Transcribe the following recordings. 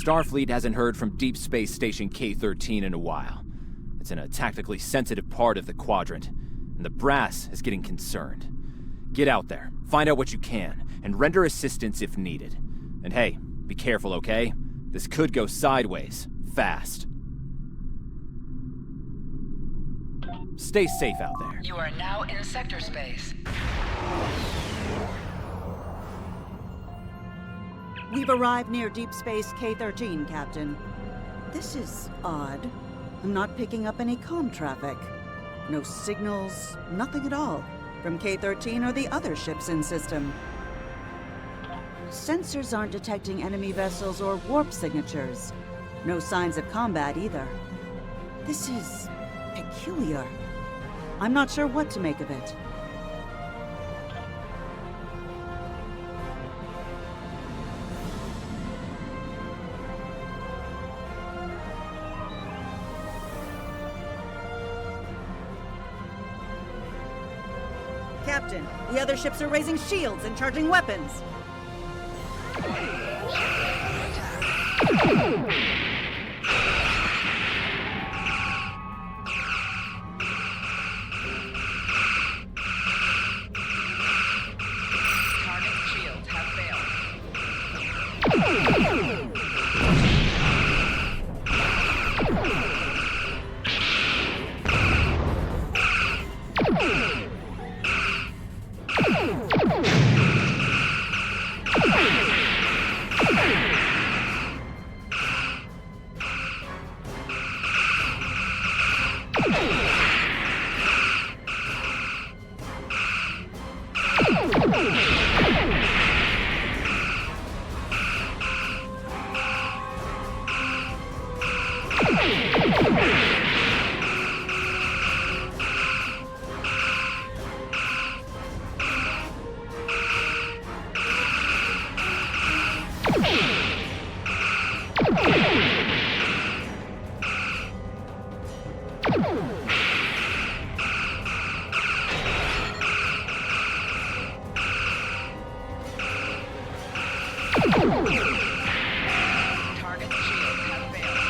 Starfleet hasn't heard from Deep Space Station K-13 in a while. It's in a tactically sensitive part of the quadrant, and the brass is getting concerned. Get out there, find out what you can, and render assistance if needed. And hey, be careful, okay? This could go sideways, fast. Stay safe out there. You are now in sector space. We've arrived near Deep Space K-13, Captain. This is odd. I'm not picking up any comm traffic. No signals, nothing at all, from K-13 or the other ships in system. Sensors aren't detecting enemy vessels or warp signatures. No signs of combat either. This is peculiar. I'm not sure what to make of it. Captain, the other ships are raising shields and charging weapons. Target shields have failed. Target shields have failed.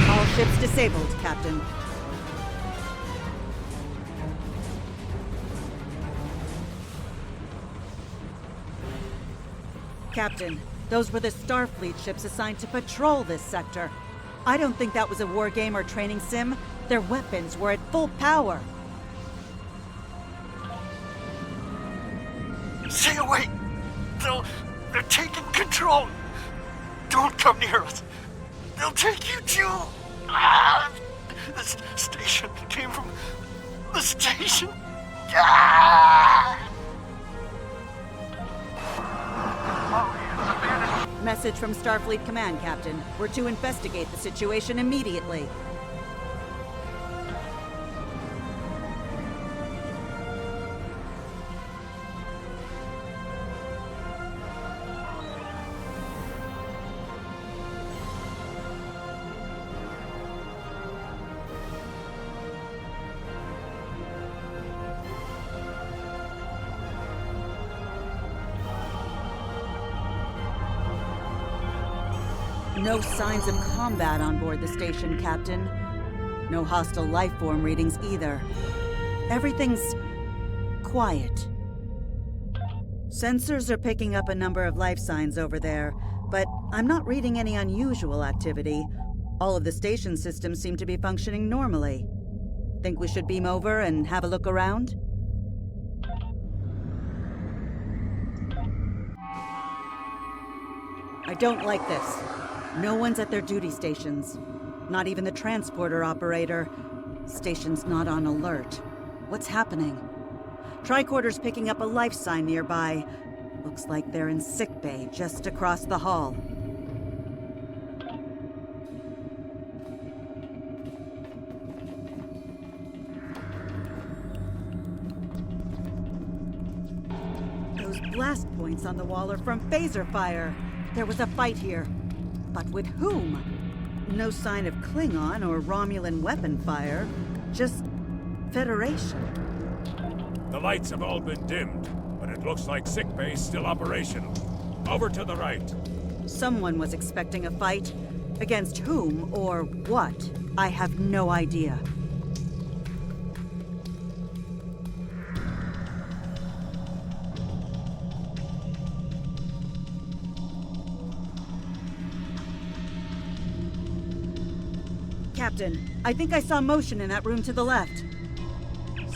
All ships disabled, Captain. Captain, those were the Starfleet ships assigned to patrol this sector. I don't think that was a war game or training sim. Their weapons were at full power. Stay away! They're taking control! Don't come near us! They'll take you too! Ah! This station came from the station! Ah! Message from Starfleet Command, Captain. We're to investigate the situation immediately. No signs of combat on board the station, Captain. No hostile life form readings either. Everything's quiet. Sensors are picking up a number of life signs over there, but I'm not reading any unusual activity. All of the station systems seem to be functioning normally. Think we should beam over and have a look around? I don't like this. No one's at their duty stations. Not even the transporter operator. Station's not on alert. What's happening? Tricorder's picking up a life sign nearby. Looks like they're in sickbay just across the hall. Those blast points on the wall are from phaser fire. There was a fight here. But with whom? No sign of Klingon or Romulan weapon fire. Just Federation. The lights have all been dimmed, but it looks like sickbay's still operational. Over to the right. Someone was expecting a fight. Against whom or what? I have no idea. Captain, I think I saw motion in that room to the left.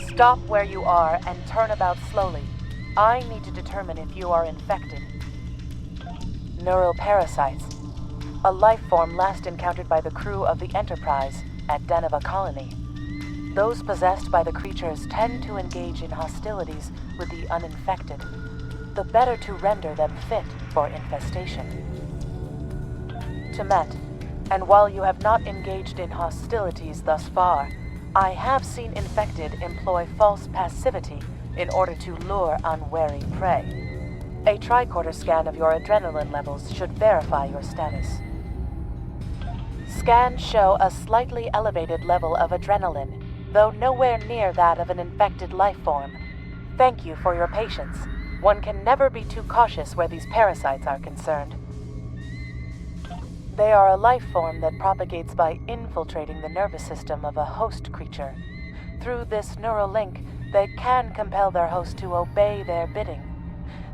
Stop where you are and turn about slowly. I need to determine if you are infected. Neuroparasites. A life form last encountered by the crew of the Enterprise at Deneva Colony. Those possessed by the creatures tend to engage in hostilities with the uninfected, the better to render them fit for infestation. Temet, and while you have not engaged in hostilities thus far, I have seen infected employ false passivity in order to lure unwary prey. A tricorder scan of your adrenaline levels should verify your status. Scans show a slightly elevated level of adrenaline, though nowhere near that of an infected life form. Thank you for your patience. One can never be too cautious where these parasites are concerned. They are a life form that propagates by infiltrating the nervous system of a host creature. Through this neural link, they can compel their host to obey their bidding.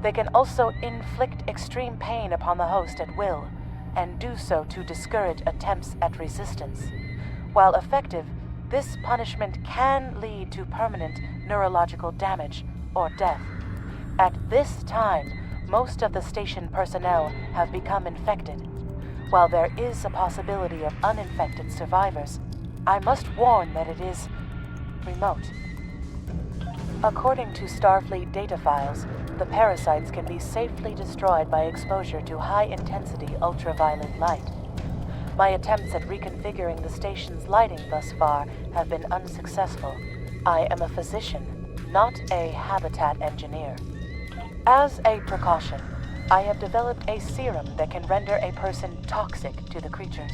They can also inflict extreme pain upon the host at will, and do so to discourage attempts at resistance. While effective, this punishment can lead to permanent neurological damage or death. At this time, most of the station personnel have become infected. While there is a possibility of uninfected survivors, I must warn that it is remote. According to Starfleet data files, the parasites can be safely destroyed by exposure to high-intensity ultraviolet light. My attempts at reconfiguring the station's lighting thus far have been unsuccessful. I am a physician, not a habitat engineer. As a precaution, I have developed a serum that can render a person toxic to the creatures.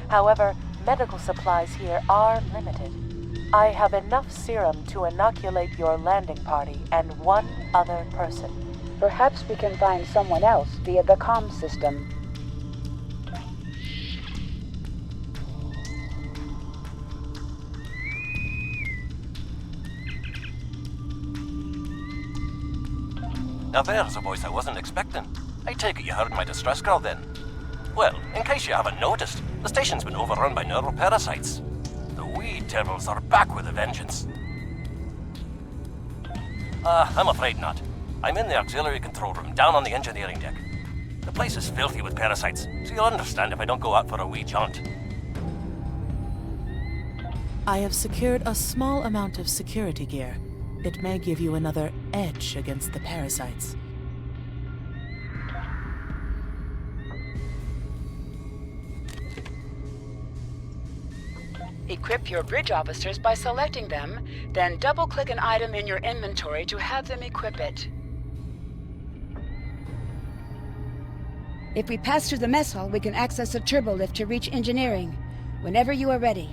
However, medical supplies here are limited. I have enough serum to inoculate your landing party and one other person. Perhaps we can find someone else via the comm system. Now there's a voice I wasn't expecting. I take it you heard my distress call then. Well, in case you haven't noticed, the station's been overrun by neuroparasites. The wee devils are back with a vengeance. I'm afraid not. I'm in the auxiliary control room, down on the engineering deck. The place is filthy with parasites, so you'll understand if I don't go out for a wee jaunt. I have secured a small amount of security gear. It may give you another edge against the parasites. Equip your bridge officers by selecting them, then double-click an item in your inventory to have them equip it. If we pass through the mess hall, we can access a turbolift to reach engineering. Whenever you are ready.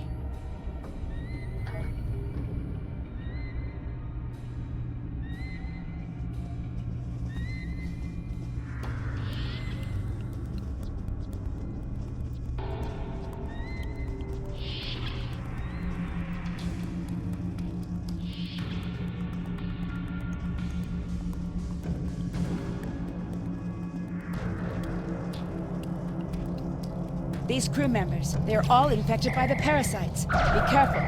These crew members, they're all infected by the parasites. Be careful.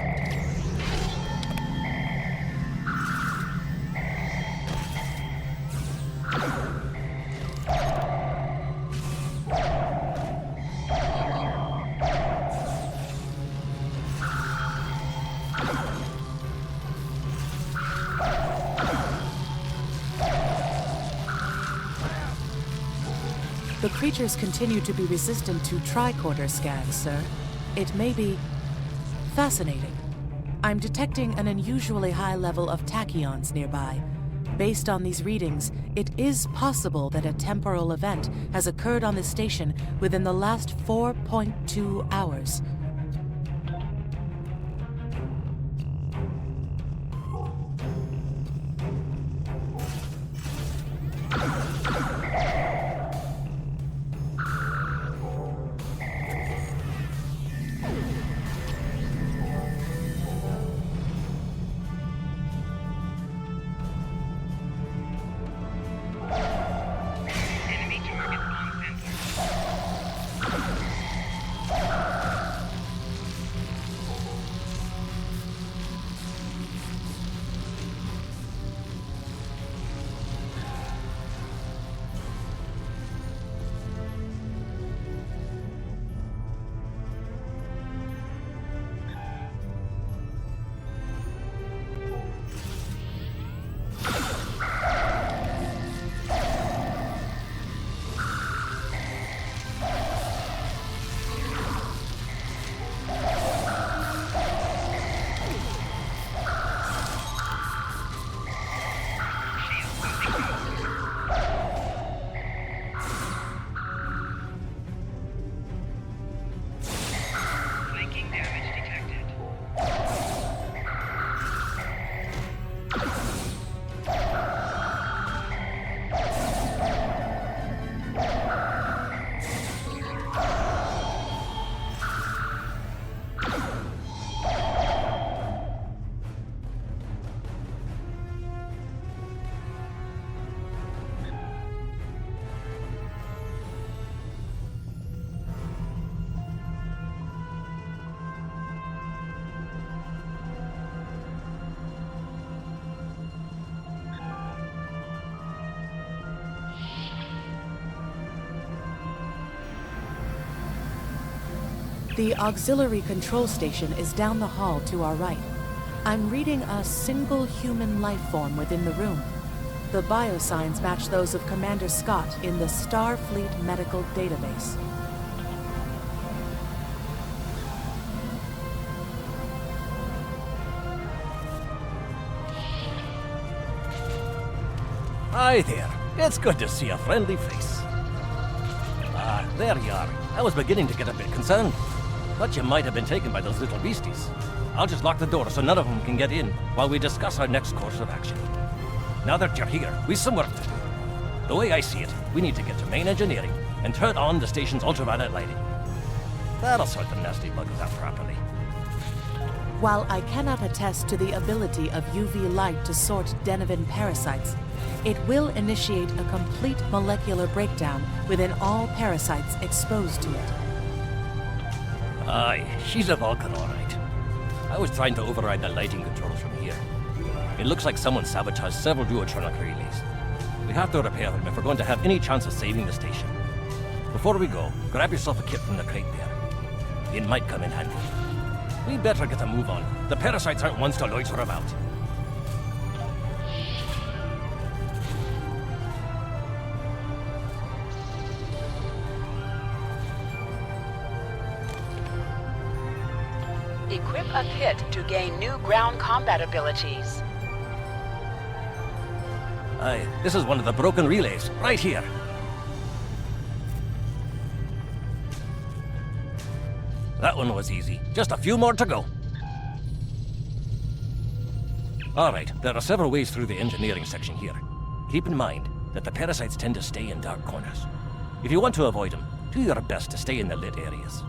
The creatures continue to be resistant to tricorder scans, sir. It may be fascinating. I'm detecting an unusually high level of tachyons nearby. Based on these readings, it is possible that a temporal event has occurred on the station within the last 4.2 hours. The auxiliary control station is down the hall to our right. I'm reading a single human life form within the room. The biosigns match those of Commander Scott in the Starfleet Medical Database. Hi there. It's good to see a friendly face. Ah, there you are. I was beginning to get a bit concerned. Thought you might have been taken by those little beasties. I'll just lock the door so none of them can get in while we discuss our next course of action. Now that you're here, we've some work to do. The way I see it, we need to get to main engineering and turn on the station's ultraviolet lighting. That'll sort the nasty buggers out properly. While I cannot attest to the ability of UV light to sort Denivan parasites, it will initiate a complete molecular breakdown within all parasites exposed to it. Aye, she's a Vulcan, all right. I was trying to override the lighting controls from here. It looks like someone sabotaged several duotronic relays. We have to repair them if we're going to have any chance of saving the station. Before we go, grab yourself a kit from the crate there. It might come in handy. We better get a move on. The parasites aren't ones to loiter about. Equip a kit to gain new ground combat abilities. Aye, this is one of the broken relays, right here. That one was easy. Just a few more to go. All right, there are several ways through the engineering section here. Keep in mind that the parasites tend to stay in dark corners. If you want to avoid them, do your best to stay in the lit areas.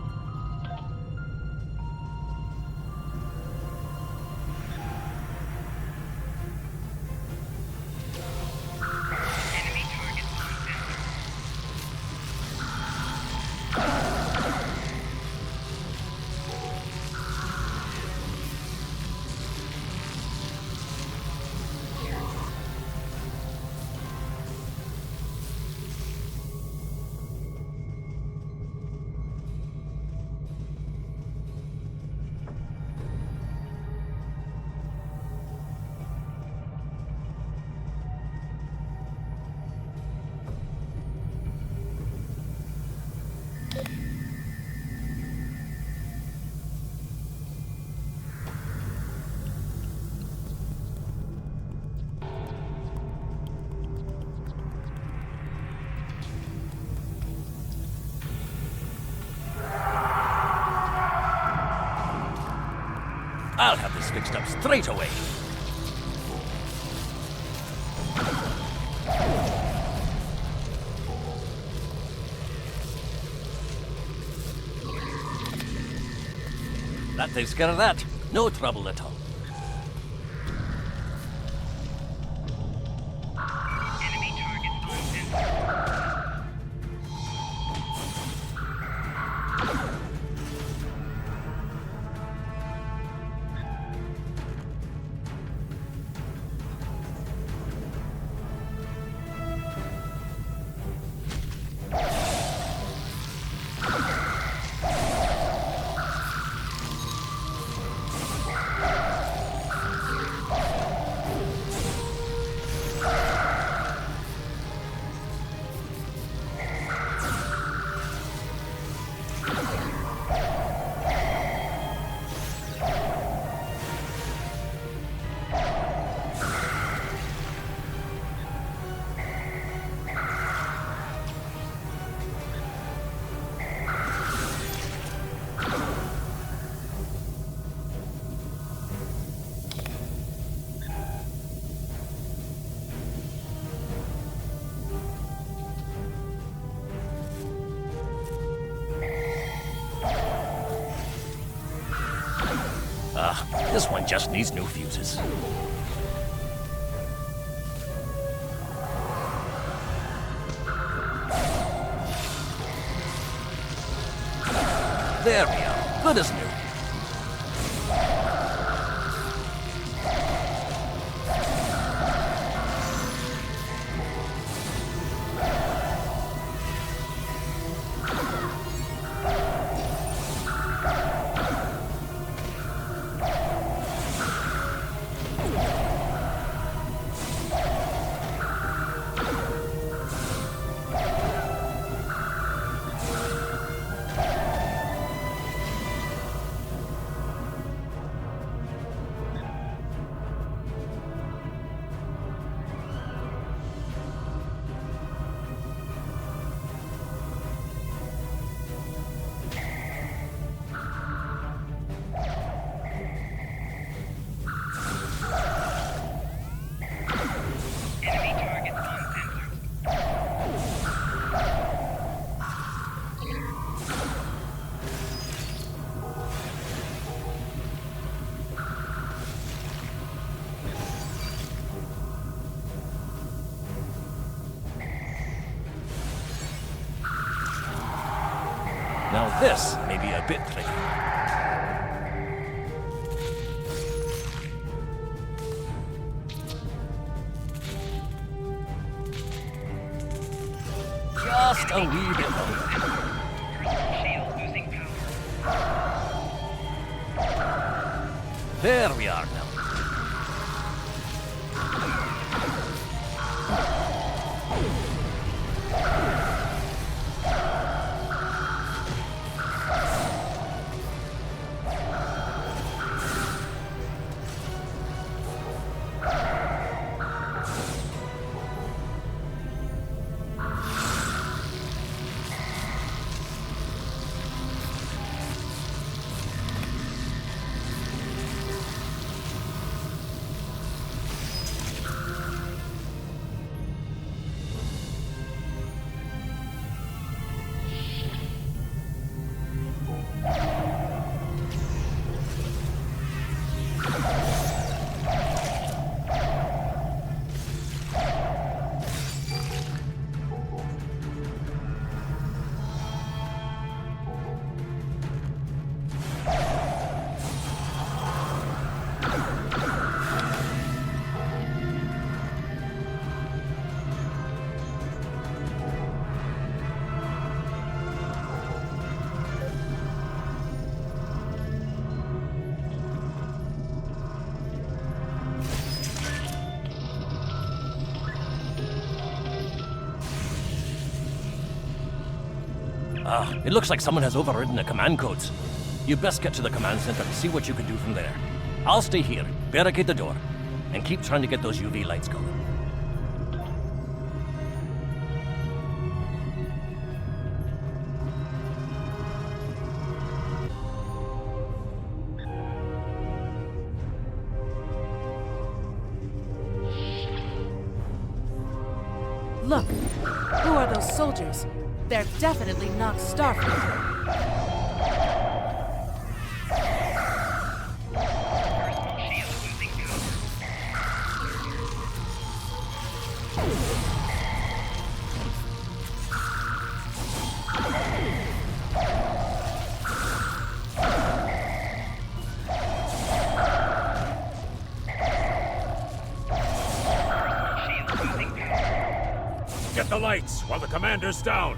fixed up straight away. That takes care of that. No trouble at all. This one just needs new fuses. There we are. Good as new. Now this may be a bit tricky. Just a wee bit longer. There we are now. It looks like someone has overridden the command codes. You best get to the command center and see what you can do from there. I'll stay here, barricade the door, and keep trying to get those UV lights going. Look, who are those soldiers? They're definitely not Starfleet. Get the lights while the commander's down.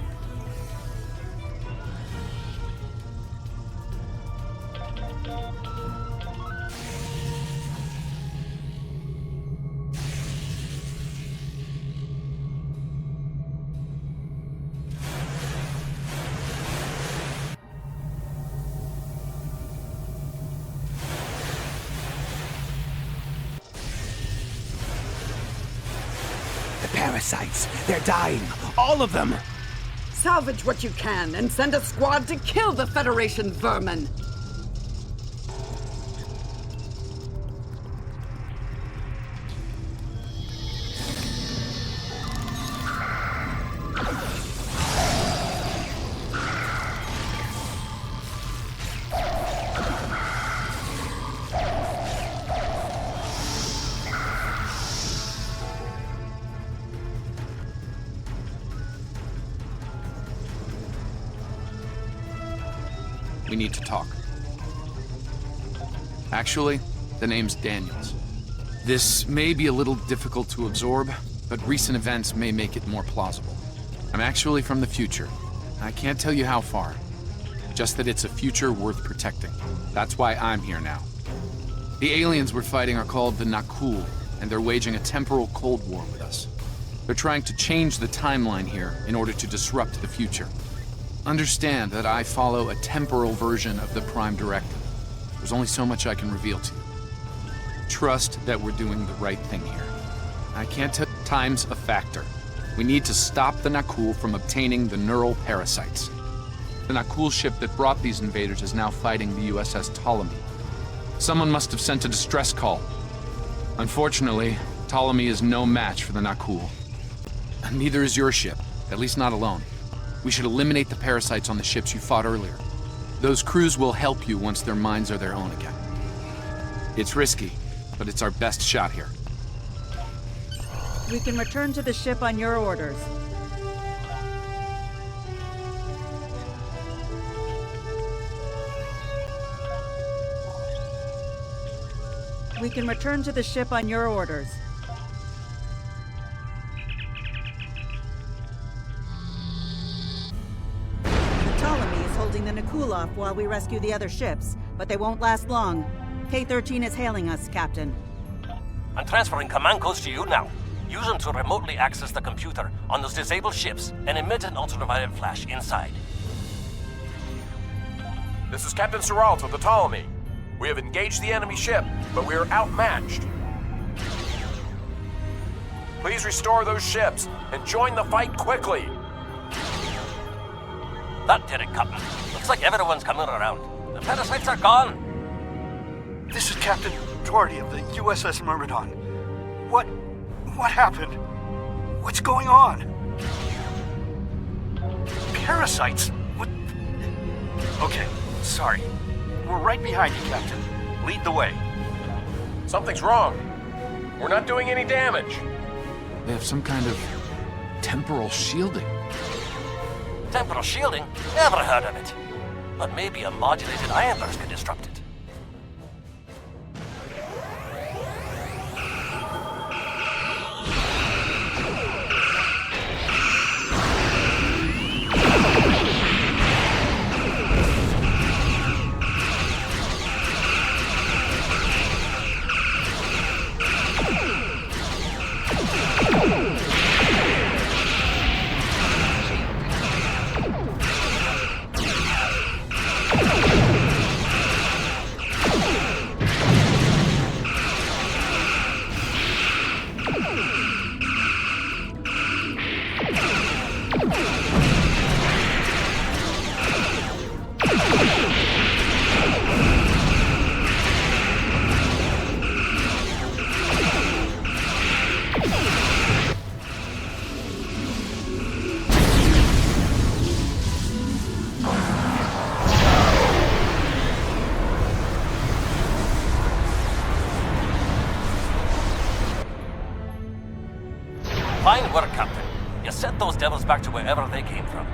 Parasites! They're dying! All of them! Salvage what you can and send a squad to kill the Federation vermin! We need to talk. Actually, the name's Daniels. This may be a little difficult to absorb, but recent events may make it more plausible. I'm actually from the future. I can't tell you how far. Just that it's a future worth protecting. That's why I'm here now. The aliens we're fighting are called the Nakul, and they're waging a temporal Cold War with us. They're trying to change the timeline here in order to disrupt the future. Understand that I follow a temporal version of the Prime Directive. There's only so much I can reveal to you. Trust that we're doing the right thing here. I can't tell. Time's a factor. We need to stop the Nakul from obtaining the neural parasites. The Nakul ship that brought these invaders is now fighting the USS Ptolemy. Someone must have sent a distress call. Unfortunately, Ptolemy is no match for the Nakul. Neither is your ship, at least not alone. We should eliminate the parasites on the ships you fought earlier. Those crews will help you once their minds are their own again. It's risky, but it's our best shot here. We can return to the ship on your orders. We can return to the ship on your orders. The Nakul off while we rescue the other ships, but they won't last long. K-13 is hailing us, Captain. I'm transferring command codes to you now. Use them to remotely access the computer on those disabled ships and emit an ultraviolet flash inside. This is Captain Seralt of the Ptolemy. We have engaged the enemy ship, but we are outmatched. Please restore those ships and join the fight quickly. That did it, Captain. Looks like everyone's coming around. The parasites are gone. This is Captain Doherty of the USS Myrmidon. What happened? What's going on? Parasites? What? Okay, sorry. We're right behind you, Captain. Lead the way. Something's wrong. We're not doing any damage. They have some kind of temporal shielding. Temporal shielding? Never heard of it. But maybe a modulated ion burst could disrupt it. Fine work, Captain. You sent those devils back to wherever they came from.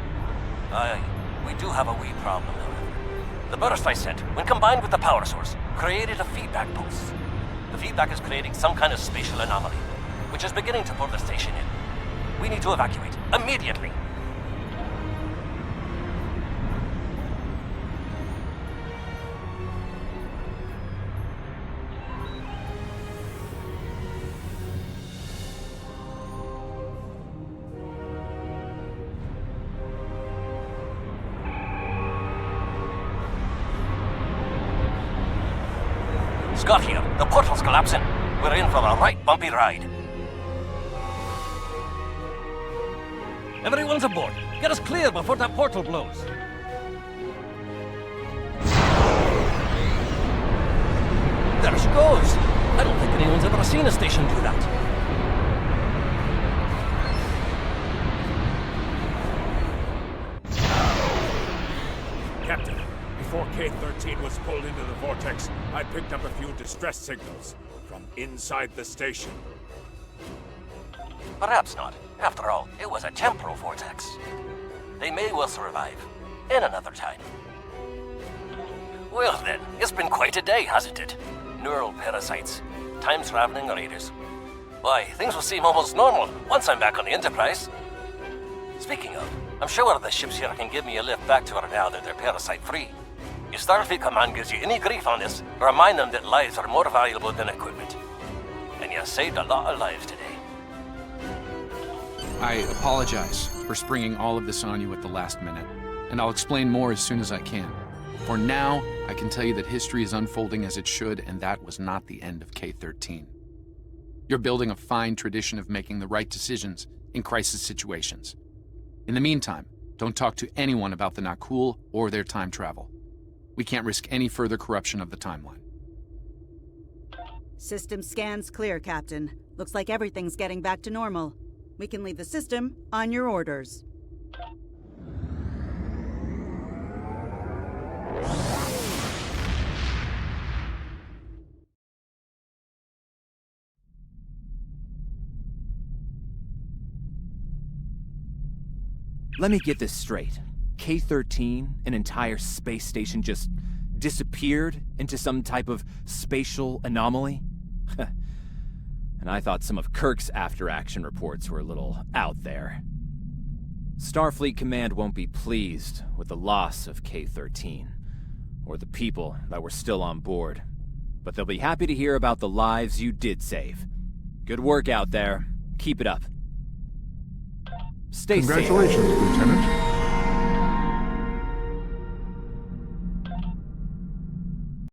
Aye, we do have a wee problem, however. The burst I sent, when combined with the power source, created a feedback pulse. The feedback is creating some kind of spatial anomaly, which is beginning to pull the station in. We need to evacuate, immediately. Scott here. The portal's collapsing. We're in for a right bumpy ride. Everyone's aboard. Get us clear before that portal blows. There she goes. I don't think anyone's ever seen a station do that. Captain, before K-13 was pulled into the vortex, I picked up a few distress signals from inside the station. Perhaps not. After all, it was a temporal vortex. They may well survive. In another time. Well then, it's been quite a day, hasn't it? Neural parasites, time-traveling raiders. Why, things will seem almost normal once I'm back on the Enterprise. Speaking of, I'm sure the ships here can give me a lift back to her now that they're parasite-free. If Starfleet Command gives you any grief on this, remind them that lives are more valuable than equipment. And you saved a lot of lives today. I apologize for springing all of this on you at the last minute, and I'll explain more as soon as I can. For now, I can tell you that history is unfolding as it should, and that was not the end of K-13. You're building a fine tradition of making the right decisions in crisis situations. In the meantime, don't talk to anyone about the Nakul or their time travel. We can't risk any further corruption of the timeline. System scans clear, Captain. Looks like everything's getting back to normal. We can leave the system on your orders. Let me get this straight. K-13, an entire space station, just disappeared into some type of spatial anomaly? And I thought some of Kirk's after-action reports were a little out there. Starfleet Command won't be pleased with the loss of K-13, or the people that were still on board. But they'll be happy to hear about the lives you did save. Good work out there. Keep it up. Stay safe. Congratulations, Lieutenant.